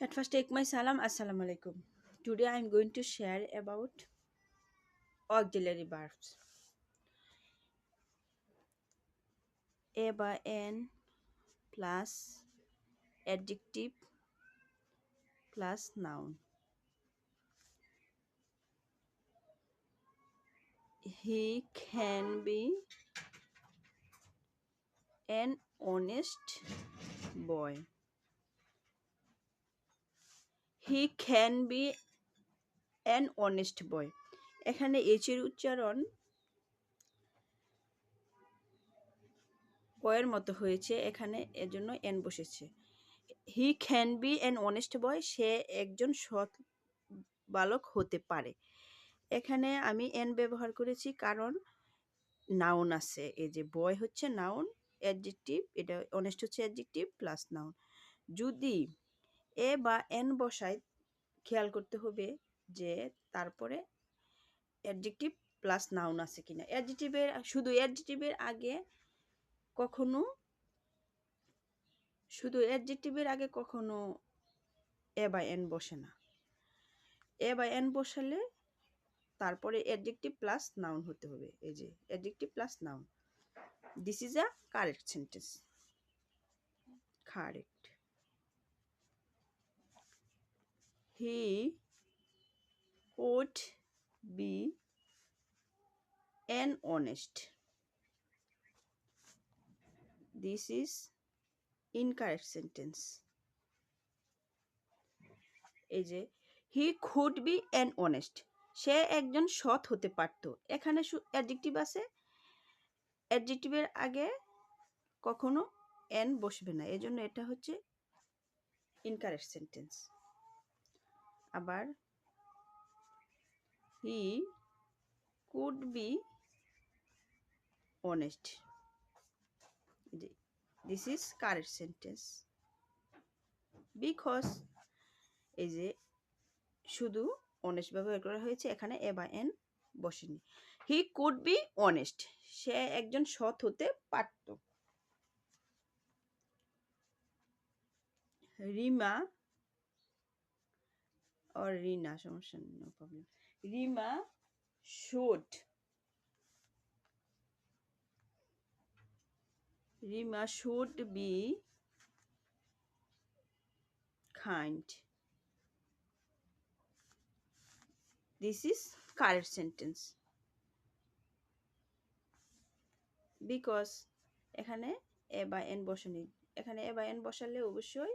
At first, take my salam. Assalamu alaikum. Today, I am going to share about auxiliary verbs. A by N plus adjective plus noun. He can be an honest boy. He can be an honest boy. এখানে H এর উচ্চারণ বয়ের মতো হয়েছে, এখানে এর জন্য an বসেছে। He can be an honest boy, সে একজন সৎ বালক হতে পারে। এখানে আমি এন ব্যবহার করেছি কারণ নাউন আছে। এই যে বয় হচ্ছে নাউন, অ্যাডজেক্টিভ, এটা অনেস্ট হচ্ছে অ্যাডজেক্টিভ প্লাস নাউন। যদি এ বা এন বসায়, খেয়াল করতে হবে যে তারপরে অ্যাডজেক্টিভ প্লাস নাউন আছে কিনা। শুধু অ্যাডজেক্টিভের আগে কখনো এ বা এন বসে না। এ বা এন বসালে তারপরে অ্যাডজেক্টিভ প্লাস নাউন হতে হবে। এই যে adjective plus noun. This is a correct sentence. Correct. He would be an honest. This is incorrect sentence. এই যে হি could be an honest, সে একজন সৎ হতে পারত। এখানে অ্যাডজেক্টিভ আছে, অ্যাডজেক্টিভের আগে কখনো এন বসবে না, এজন্য এটা হচ্ছে ইনকারেক্ট সেন্টেন্স। আবার হি could be honest, this is correct sentence. Because এই যে শুধু অনেস্ট ব্যবহার করা হয়েছে, এখানে এ বা এন বসেনি। হি কুড বি অনেস্ট, সে একজন সৎ হতে পারত। রিমা or রিনা, সমস্যা নেই, no problem. Rima should be kind. This is correct sentence. Because এখানে এ বা এন বসেনি, এখানে এ বা এন বসালে অবশ্যই